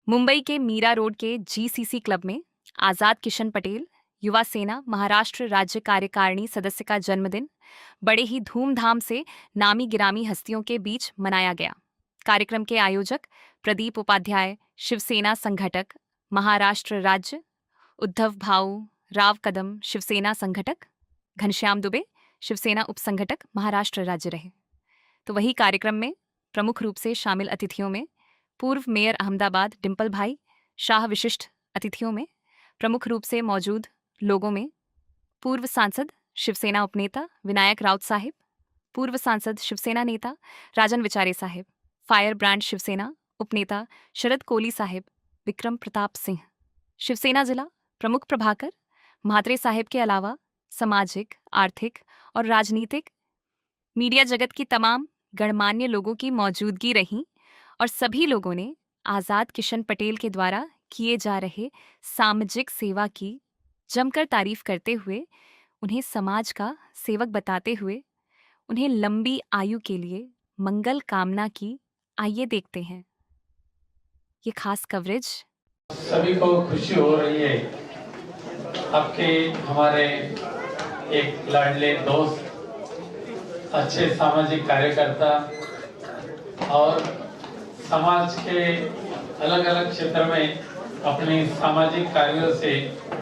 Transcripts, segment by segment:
मुंबई के मीरा रोड के GCC club में आजाद किशन पटेल युवा सेना महाराष्ट्र राज्य कार्यकारिणी सदस्य का जन्मदिन बड़े ही धूमधाम से नामी गिरामी हस्तियों के बीच मनाया गया। कार्यक्रम के आयोजक प्रदीप उपाध्याय शिवसेना संघटक महाराष्ट्र राज्य, उद्धव भाऊ राव कदम शिवसेना संघटक, घनश्याम दुबे शिवसेना उपसंघटक महाराष्ट्र राज्य रहे। तो वही कार्यक्रम में प्रमुख रूप से शामिल अतिथियों में पूर्व मेयर अहमदाबाद डिंपल भाई शाह, विशिष्ट अतिथियों में प्रमुख रूप से मौजूद लोगों में पूर्व सांसद शिवसेना उपनेता विनायक राउत साहिब, पूर्व सांसद शिवसेना नेता राजन विचारे साहिब, फायर ब्रांड शिवसेना उपनेता शरद कोली साहिब, विक्रम प्रताप सिंह, शिवसेना जिला प्रमुख प्रभाकर म्हात्रे साहिब के अलावा सामाजिक, आर्थिक और राजनीतिक मीडिया जगत की तमाम गणमान्य लोगों की मौजूदगी रही और सभी लोगों ने आजाद किशन पटेल के द्वारा किए जा रहे सामाजिक सेवा की जमकर तारीफ करते हुए, उन्हें समाज का सेवक बताते हुए, उन्हें लंबी आयु के लिए मंगल कामना की। आइए देखते हैं ये खास कवरेज। सभी को खुशी हो रही है आपके हमारे एक लाडले दोस्त, अच्छे सामाजिक कार्यकर्ता और समाज के अलग अलग क्षेत्र में अपने सामाजिक कार्यों से,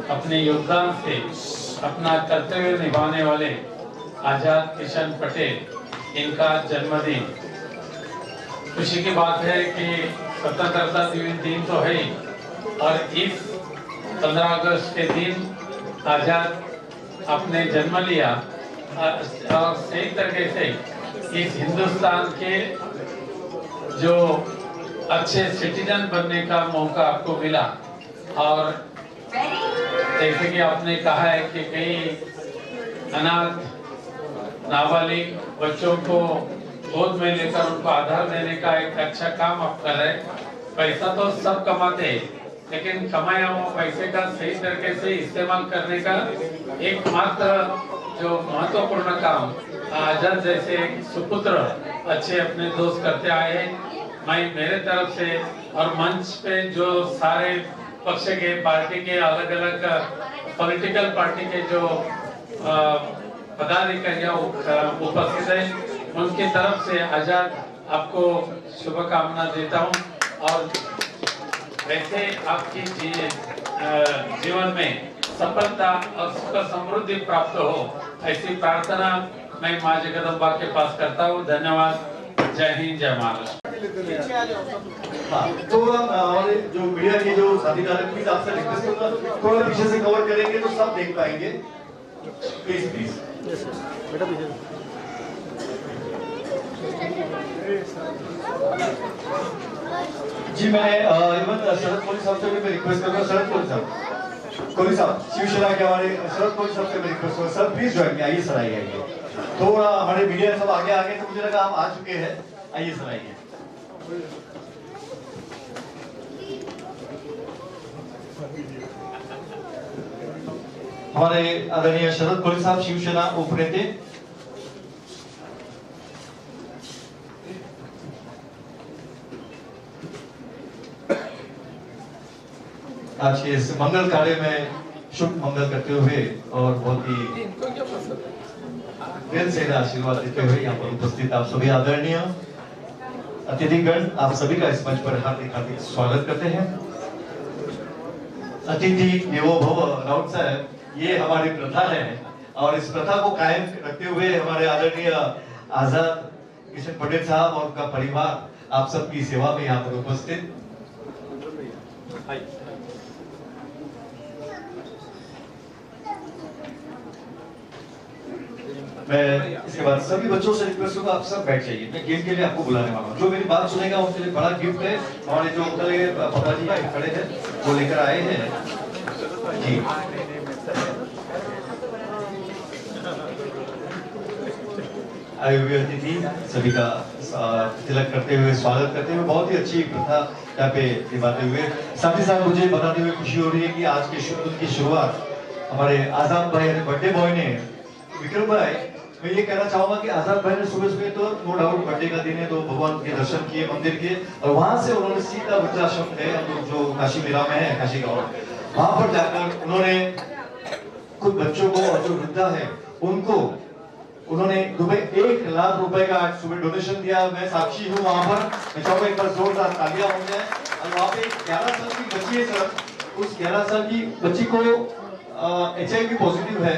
अपने योगदान से अपना कर्तव्य निभाने वाले आजाद किशन पटेल, इनका जन्मदिन। खुशी की बात है कि स्वतंत्रता दिन तो है ही, और इस 15 अगस्त के दिन आजाद अपने जन्म लिया और सही तरीके से इस हिंदुस्तान के जो अच्छे सिटीजन बनने का मौका आपको मिला। और जैसे कि आपने कहा है कि कई अनाथ नाबालिग बच्चों को गोद में लेकर उनको आधार देने का एक अच्छा काम आप कर रहे हैं। पैसा तो सब कमाते हैं, लेकिन कमाया हुआ पैसे का सही तरीके से इस्तेमाल करने का एकमात्र जो महत्वपूर्ण काम आजाद जैसे सुपुत्र अच्छे अपने दोस्त करते आए हैं। मैं मेरे तरफ से और मंच पे जो सारे पक्ष के पार्टी के अलग अलग पॉलिटिकल पार्टी के जो पदाधिकारी उपस्थित है, उनकी तरफ से आजाद आपको शुभकामना देता हूं। और वैसे आपकी जीवन में सफलता और सुख समृद्धि प्राप्त हो, ऐसी प्रार्थना मैं मां जगदम्बा के पास करता हूँ। धन्यवाद। जय हिंद, जय महाराष्ट्र। हाँ, तो हमारे जो मीडिया के जो साथीदार हैं, प्लीज आपसे रिक्वेस्ट करूंगा थोड़ा पीछे से कवर करेंगे तो सब देख पाएंगे। प्लीज प्लीज बेटा पीछे। जी मैं इवन शरद कोली साहब से भी मैं रिक्वेस्ट करूंगा। शरद कोली साहब शिवसेना के हमारे शरद कोली साहब से मैं रिक्वेस्ट करूंगा, सर प्लीज ज्वाइन आइए सर, आइए। थोड़ा हमारे मीडिया सब आगे आगे, तो मुझे लगा हम आ चुके हैं। आइए सर, आइए। हमारे आदरणीय शरद कोली साहब शिवसेना उपनेते, आज के इस मंगल कार्य में शुभ मंगल करते हुए और बहुत ही दिल से आशीर्वाद देते हुए यहाँ पर उपस्थित आप सभी आदरणीय अतिथिगण, आप सभी का इस मंच पर हार्दिक हार्दिक स्वागत करते हैं। अतिथि देवो भव राउत साहब, ये हमारी प्रथा है और इस प्रथा को कायम रखते हुए हमारे आदरणीय आजाद किशन पटेल साहब और उनका परिवार आप सबकी सेवा में यहाँ पर उपस्थित। मैं इसके बाद सभी बच्चों से रिक्वेस्ट करूंगा, आप सब बैठ जाइए। मैं गेम के लिए आपको बुलाने वाला हूँ। जो मेरी बात सुनेगा उनके लिए बड़ा गिफ्ट है। हमारे जो पापा जी खड़े हैं वो लेकर आए हैं जी। आए हुए अतिथि सभी का तिलक करते हुए, स्वागत करते हुए, बहुत ही अच्छी प्रथा यहाँ पे निभाते हुए, साथ ही साथ मुझे बताते हुए खुशी हो रही है कि आज के शुरू की शुरुआत हमारे आजाद भाई बर्थडे बॉय ने, विक्रम भाई मैं ये कहना चाहूंगा कि आजाद भाई ने सुबह सुबह तो नो डाउट बर्थडे का दिन है तो भगवान के दर्शन किए मंदिर के, और वहां से उन्होंने सीधा वृद्धाश्रम है जो काशी मीरा में है, काशी गांव, वहां पर जाकर उन्होंने कुछ बच्चों को और जो वृद्धा है उनको उन्होंने रुपए 1 लाख रुपए का आज सुबह डोनेशन दिया। मैं साक्षी हूँ वहां पर, मैं चाहूंगा एक बार जोरदार तालियां हो जाए। और वहां पे 11 साल की बच्ची है सर, उस 11 साल की बच्ची को HIV पॉजिटिव है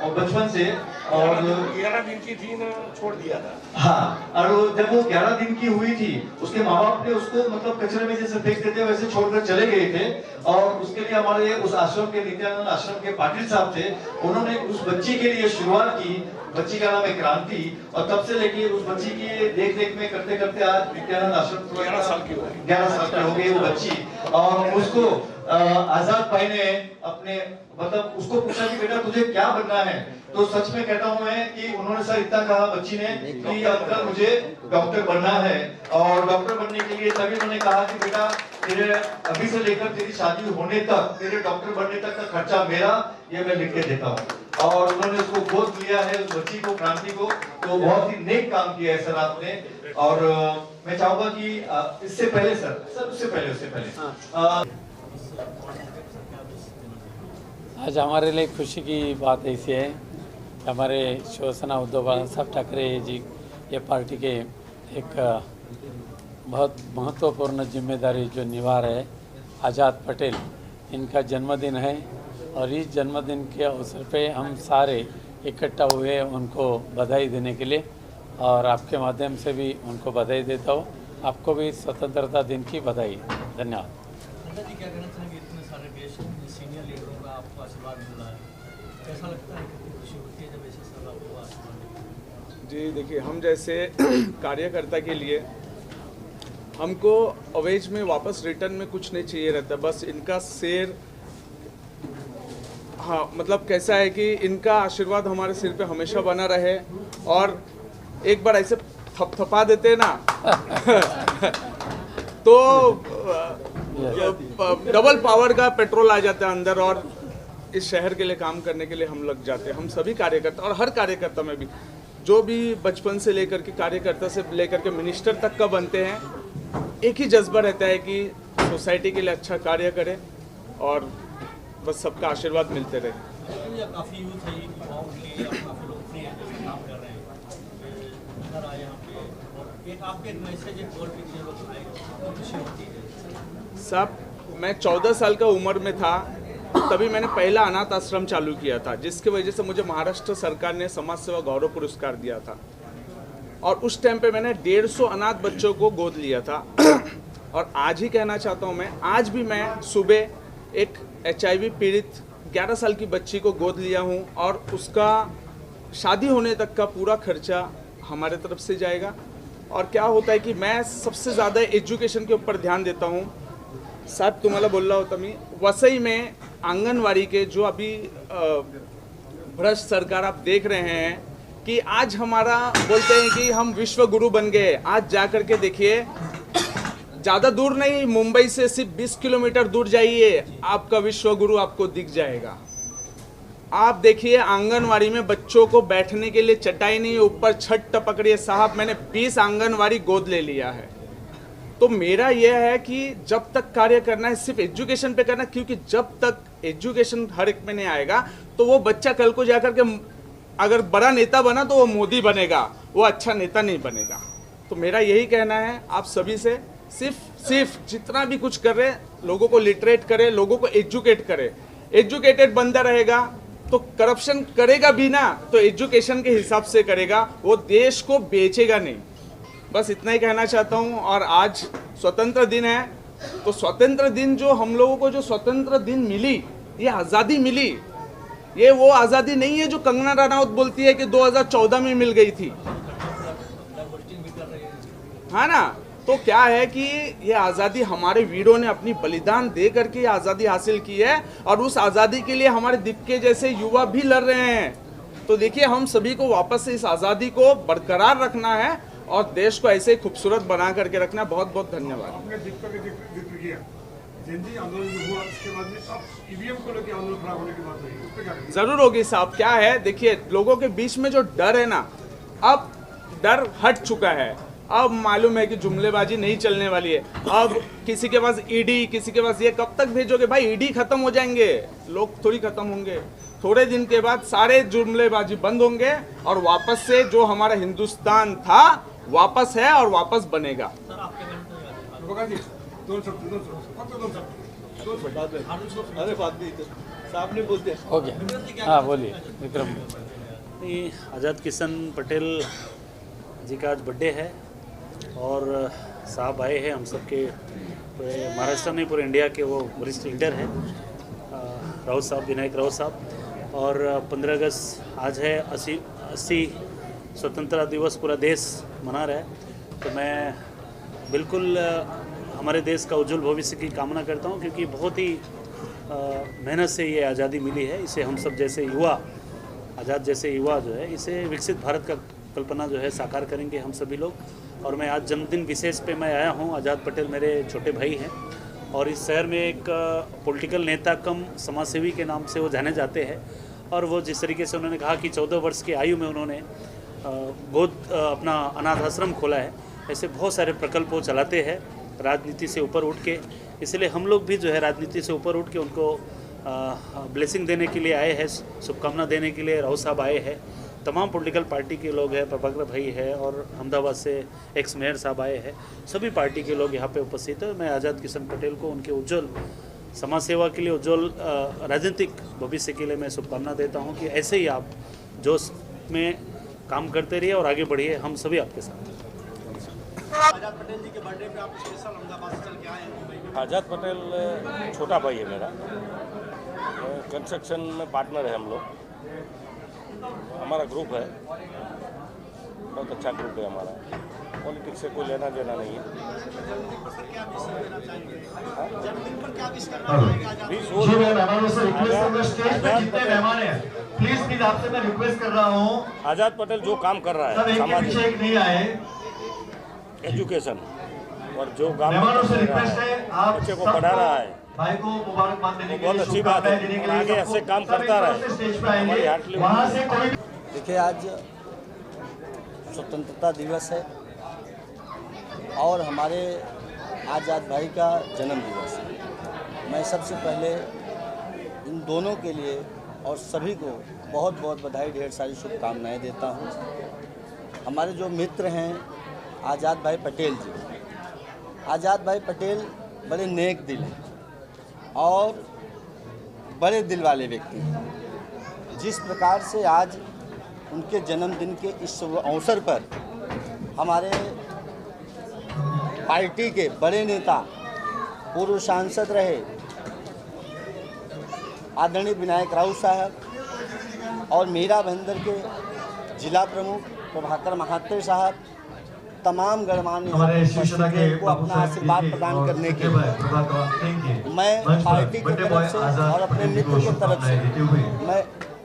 और बचपन से, और 11 दिन की थी ना, छोड़ दिया था। हाँ, और जब वो 11 दिन की हुई थी उसके माँ बाप ने उसको मतलब कचरे में जैसे फेंक देते वैसे छोड़कर चले गए थे, और उसके लिए हमारे उस आश्रम के नित्यानंद आश्रम के पाटिल साहब थे, उन्होंने उस बच्ची के लिए शुरुआत की। बच्ची का नाम है क्रांति, और तब से लेके उस बच्ची की देख रेख में करते करते आज नित्यानंद आश्रम 11 साल की हो गई, 11 साल की हो गई वो बच्ची। और उसको आजाद भाई ने अपने मतलब उसको पूछा कि बेटा तुझे क्या बनना है, तो सच में कहता हूं मैं कि उन्होंने सर इतना कहा बच्ची ने कि अंकल मुझे डॉक्टर बनना है, और डॉक्टर बनने के लिए तभी उन्होंने कहा कि बेटा तेरे अभी से लेकर तेरी शादी होने तक, तेरे डॉक्टर बनने तक का खर्चा मेरा, ये मैं लिख के देता हूँ। और उन्होंने उसको गोद लिया है उस बच्ची को, क्रांति को, तो बहुत ही नेक काम किया है सर आपने। और मैं चाहूंगा कि इससे पहले सर उससे पहले आज हमारे लिए खुशी की बात ऐसी है कि हमारे शिवसेना उद्धव बाळासाहेब ठाकरे जी ये पार्टी के एक बहुत महत्वपूर्ण जिम्मेदारी जो निभा रहे आज़ाद पटेल, इनका जन्मदिन है, और इस जन्मदिन के अवसर पे हम सारे इकट्ठा हुए उनको बधाई देने के लिए, और आपके माध्यम से भी उनको बधाई देता हूँ। आपको भी स्वतंत्रता दिन की बधाई। धन्यवाद। जी क्या कहना चाहेंगे, इतने सारे देश सीनियर लीडरों का आपको आशीर्वाद मिल रहा है, कैसा लगता है, कितनी खुशी होती है जब ऐसे सब आपको आशीर्वाद मिलता है? जी देखिए, हम जैसे कार्यकर्ता के लिए हमको अवेज में वापस रिटर्न में कुछ नहीं चाहिए रहता, बस इनका शेर, हाँ मतलब कैसा है कि इनका आशीर्वाद हमारे सिर पे हमेशा बना रहे, और एक बार ऐसे थपथपा देते ना तो डबल पावर का पेट्रोल आ जाता है अंदर, और इस शहर के लिए काम करने के लिए हम लग जाते हैं। हम सभी कार्यकर्ता, और हर कार्यकर्ता में भी जो भी बचपन से लेकर के कार्यकर्ता से लेकर के मिनिस्टर तक का बनते हैं, एक ही जज्बा रहता है कि सोसाइटी के लिए अच्छा कार्य करें और बस सबका आशीर्वाद मिलते रहे। काफ़ी यूथ है, युवाओं के लिए काफ़ी लोकप्रिय है, जैसे काम कर रहे हैं, इधर आए यहाँ पे, और एक आपके एक मैसेज एक बोल के लोग आए, तो खुशी होती है। साहब, मैं 14 साल का उम्र में था तभी मैंने पहला अनाथ आश्रम चालू किया था, जिसकी वजह से मुझे महाराष्ट्र सरकार ने समाज सेवा गौरव पुरस्कार दिया था, और उस टाइम पे मैंने 150 अनाथ बच्चों को गोद लिया था। और आज ही कहना चाहता हूँ, मैं आज भी मैं सुबह एक HIV पीड़ित 11 साल की बच्ची को गोद लिया हूँ, और उसका शादी होने तक का पूरा खर्चा हमारे तरफ से जाएगा। और क्या होता है कि मैं सबसे ज़्यादा एजुकेशन के ऊपर ध्यान देता हूँ। साहब तुम्हाला बोलला होता मी, वसई में आंगनवाड़ी के जो अभी भ्रष्ट सरकार आप देख रहे हैं कि आज हमारा बोलते हैं कि हम विश्व गुरु बन गए। आज जा कर के देखिए, ज़्यादा दूर नहीं, मुंबई से सिर्फ 20 किलोमीटर दूर जाइए, आपका विश्व गुरु आपको दिख जाएगा। आप देखिए, आंगनवाड़ी में बच्चों को बैठने के लिए चटाई नहीं, ऊपर छत टपक रही है। साहब, मैंने 20 आंगनवाड़ी गोद ले लिया है। तो मेरा यह है कि जब तक कार्य करना है सिर्फ एजुकेशन पे करना, क्योंकि जब तक एजुकेशन हर एक में नहीं आएगा तो वो बच्चा कल को जाकर के अगर बड़ा नेता बना तो वो मोदी बनेगा, वो अच्छा नेता नहीं बनेगा। तो मेरा यही कहना है आप सभी से, सिर्फ जितना भी कुछ कर रहे लोगों को लिटरेट करे, लोगों को एजुकेट करे। एजुकेटेड बंदा रहेगा तो करप्शन करेगा भी ना, तो एजुकेशन के हिसाब से करेगा, वो देश को बेचेगा नहीं। बस इतना ही कहना चाहता हूँ। और आज स्वतंत्र दिन है, तो स्वतंत्र दिन जो हम लोगों को जो स्वतंत्र दिन मिली, ये आज़ादी मिली, ये वो आज़ादी नहीं है जो कंगना रनौत बोलती है कि 2014 में मिल गई थी, हाँ ना। तो क्या है कि ये आज़ादी हमारे वीरों ने अपनी बलिदान दे करके ये आज़ादी हासिल की है, और उस आज़ादी के लिए हमारे दीपके जैसे युवा भी लड़ रहे हैं। तो देखिए, हम सभी को वापस से इस आज़ादी को बरकरार रखना है और देश को ऐसे खूबसूरत बना करके रखना। बहुत बहुत धन्यवाद। जयंती आंदोलन जो हुआ उसके बाद में अब ईवीएम को लेकर आंदोलन खड़ा होने की बात हुई, उस पर क्या कहेंगे? जरूर होगी साहब। क्या है, देखिए लोगों के बीच में जो डर है ना, अब डर हट चुका है। अब मालूम है कि जुमलेबाजी नहीं चलने वाली है। अब किसी के पास ईडी, किसी के पास ये कब तक भेजोगे भाई? ईडी खत्म हो जाएंगे, लोग थोड़ी खत्म होंगे। थोड़े दिन के बाद सारे जुमलेबाजी बंद होंगे और वापस से जो हमारा हिंदुस्तान था वापस है और वापस बनेगा। बघा जी, दोन शब्द फक्त दोन शब्द अरे बात भी साहब ने बोलते हो गया। हाँ बोलिए विक्रम। आज़ाद किशन पटेल जी का आज बर्थडे है और साहब आए हैं हम सबके पूरे महाराष्ट्र में, पूरे इंडिया के वो वरिष्ठ लीडर हैं राउत साहब, विनायक राउत साहब। और 15 अगस्त आज है, 80 स्वतंत्रता दिवस पूरा देश मना रहा है। तो मैं बिल्कुल हमारे देश का उज्जवल भविष्य की कामना करता हूँ, क्योंकि बहुत ही मेहनत से ये आज़ादी मिली है। इसे हम सब जैसे युवा, आज़ाद जैसे युवा जो है, इसे विकसित भारत का कल्पना जो है साकार करेंगे हम सभी लोग। और मैं आज जन्मदिन विशेष पे मैं आया हूँ। आज़ाद पटेल मेरे छोटे भाई हैं और इस शहर में एक पॉलिटिकल नेता कम समाजसेवी के नाम से वो जाने जाते हैं। और वो जिस तरीके से उन्होंने कहा कि 14 वर्ष की आयु में उन्होंने अपना अनाथ आश्रम खोला है, ऐसे बहुत सारे प्रकल्प वो चलाते हैं राजनीति से ऊपर उठ के। इसलिए हम लोग भी जो है राजनीति से ऊपर उठ के उनको ब्लेसिंग देने के लिए आए हैं, शुभकामना देने के लिए राव साहब आए हैं। तमाम पॉलिटिकल पार्टी के लोग हैं, प्रभाकर भाई है और अहमदाबाद से एक्स मेयर साहब आए हैं, सभी पार्टी के लोग यहाँ पे उपस्थित हैं। मैं आज़ाद किशन पटेल को उनके उज्जवल समाज सेवा के लिए, उज्जवल राजनीतिक भविष्य के लिए मैं शुभकामना देता हूँ कि ऐसे ही आप जोश में काम करते रहिए और आगे बढ़िए, हम सभी आपके साथ। आज़ाद पटेल जी के बर्थडे पे आप स्पेशल अहमदाबाद से चल के आए हैं मुंबई में। आज़ाद पटेल छोटा भाई है मेरा, कंस्ट्रक्शन में पार्टनर है हम लोग। हमारा ग्रुप है, बहुत अच्छा ग्रुप है हमारा, पॉलिटिक्स से कोई लेना देना नहीं है। जन्मदिन पर क्या विश करना चाहेंगे आज़ाद? जी मैं मेहमानों से रिक्वेस्ट करूंगा, स्टेज पे जितने मेहमान हैं प्लीज आपसे मैं रिक्वेस्ट कर रहा हूँ, आज़ाद पटेल जो काम कर रहा सब है एक के सामाजिक पीछे एक नहीं आए। एजुकेशन और जो काम मेहमानों से कर रहा रिक्वेस्ट है, आप बच्चे को पढ़ा रहा है, भाई को मुबारकबाद देने के बहुत लिए, अच्छी बात है। शुभकामनाएं देने के और आगे लिए ऐसे सबको, काम सब करता एक रहे। तरफ से स्टेज पे हमारी आएंगे, हार्टली वहाँ से कोई देखिए आज स्वतंत्रता दिवस है और हमारे आज़ाद भाई का जन्म दिवस है। मैं सबसे पहले इन दोनों के लिए और सभी को बहुत बहुत बधाई, ढेर सारी शुभकामनाएं देता हूं। हमारे जो मित्र हैं आज़ाद भाई पटेल जी, आज़ाद भाई पटेल बड़े नेक दिल हैं और बड़े दिल वाले व्यक्ति हैं। जिस प्रकार से आज उनके जन्मदिन के इस अवसर पर हमारे पार्टी के बड़े नेता, पूर्व सांसद रहे आदरणीय विनायक राउत साहब और मीरा बंदर के जिला प्रमुख प्रभाकर महात्रे साहब, तमाम गणमान्य हमारे शिवसेना के को अपना आशीर्वाद प्रदान करने के लिए मैं पार्टी की तरफ से और अपने मित्र की तरफ से मैं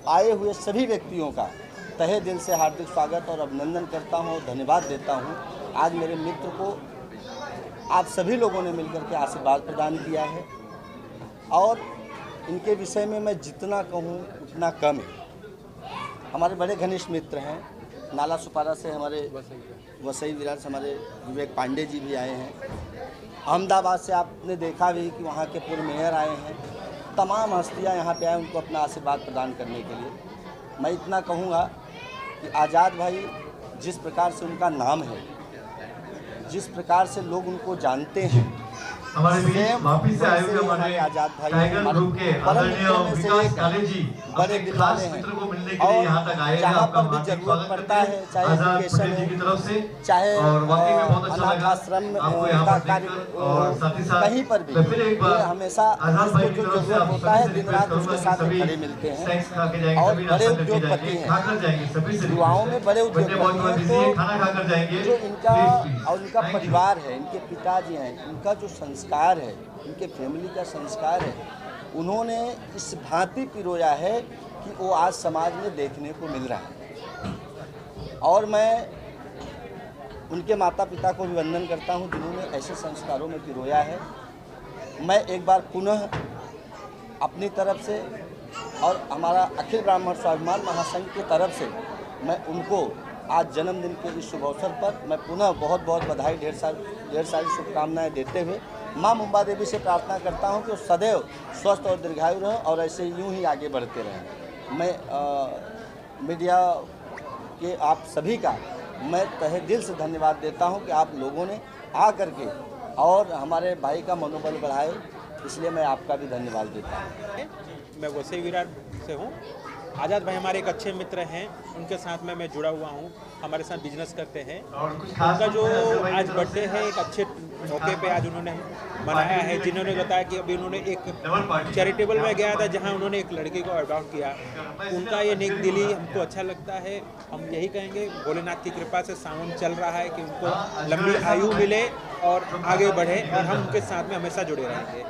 आए हुए सभी व्यक्तियों का तहे दिल से हार्दिक स्वागत और अभिनंदन करता हूं, धन्यवाद देता हूं। आज मेरे मित्र को आप सभी लोगों ने मिलकर के आशीर्वाद प्रदान किया है और इनके विषय में मैं जितना कहूं उतना कम है। हमारे बड़े घनिष्ठ मित्र हैं, नाला सुपारा से हमारे वसई विराट से हमारे विवेक पांडे जी भी आए हैं, अहमदाबाद से आपने देखा भी कि वहाँ के पूर्व मेयर आए हैं। तमाम हस्तियाँ यहाँ पे आए उनको अपना आशीर्वाद प्रदान करने के लिए। मैं इतना कहूँगा कि आज़ाद भाई जिस प्रकार से उनका नाम है, जिस प्रकार से लोग उनको जानते हैं, हमारे बीच वापिस से आए हुए हमारे आज़ाद भाई टाइगर ग्रुप के आदरणीय विकास काले जी बड़े अपने खास मित्र को मिलने के लिए यहाँ तक आए हैं। जहाँ आपका पर भी हार्दिक जरूरत स्वागत पड़ता करते है, हैं चाहे आज़ाद एजुकेशन पटेल जी की है, तरफ से, चाहे और वाकई में बहुत अच्छा अनाथ लगा आश्रम आपको यहाँ का पर कार्य देखकर। और साथ ही साथ कहीं पर भी मैं फिर एक बार ये हमेशा आज़ाद भाई की जो तरफ से जरूरत आप होता है सभी से दिन रात रिक्वेस्ट उसके करूंगा साथ कि खड़े सभी मिलते हैं स्नैक्स खा के जाएंगे, और सभी बड़े नाश्ता करके उद्योगपति जाएंगे, हैं, खाकर जाएंगे, सभी से युवाओं में बड़े बर्थडे बॉय उद्योगपति को हैं। दीजिए, तो खाना खाकर जाएंगे जो इनका प्लीज। और इनका Thank you. परिवार है, इनके पिताजी हैं, इनका जो संस्कार है, इनके फैमिली का संस्कार है, उन्होंने इस भांति पिरोया है कि वो आज समाज में देखने को मिल रहा है। और मैं उनके माता पिता को भी वंदन करता हूं जिन्होंने ऐसे संस्कारों में पिरोया है। मैं एक बार पुनः अपनी तरफ से और हमारा अखिल ब्राह्मण स्वाभिमान महासंघ की तरफ से मैं उनको आज जन्मदिन के इस शुभ अवसर पर मैं पुनः बहुत बहुत बधाई, ढेर सारी शुभकामनाएं देते हुए माँ मुंबा देवी से प्रार्थना करता हूं कि वो सदैव स्वस्थ और दीर्घायु रहें और ऐसे यूं ही आगे बढ़ते रहें। मैं मीडिया के आप सभी का मैं तहे दिल से धन्यवाद देता हूं कि आप लोगों ने आ करके और हमारे भाई का मनोबल बढ़ाए, इसलिए मैं आपका भी धन्यवाद देता हूं। मैं वसई विरार से हूँ। आज़ाद भाई हमारे एक अच्छे मित्र हैं, उनके साथ में मैं जुड़ा हुआ हूँ, हमारे साथ बिजनेस करते हैं। उनका जो आज बर्थडे है एक अच्छे मौके पे आज उन्होंने मनाया है, जिन्होंने बताया कि अभी उन्होंने एक चैरिटेबल में गया था जहाँ उन्होंने एक लड़की को अडॉप्ट किया। उनका ये नेक दिली हमको अच्छा लगता है। हम यही कहेंगे भोलेनाथ की कृपा से सावन चल रहा है कि उनको लंबी आयु मिले और आगे बढ़े और हम उनके साथ में हमेशा जुड़े रहेंगे।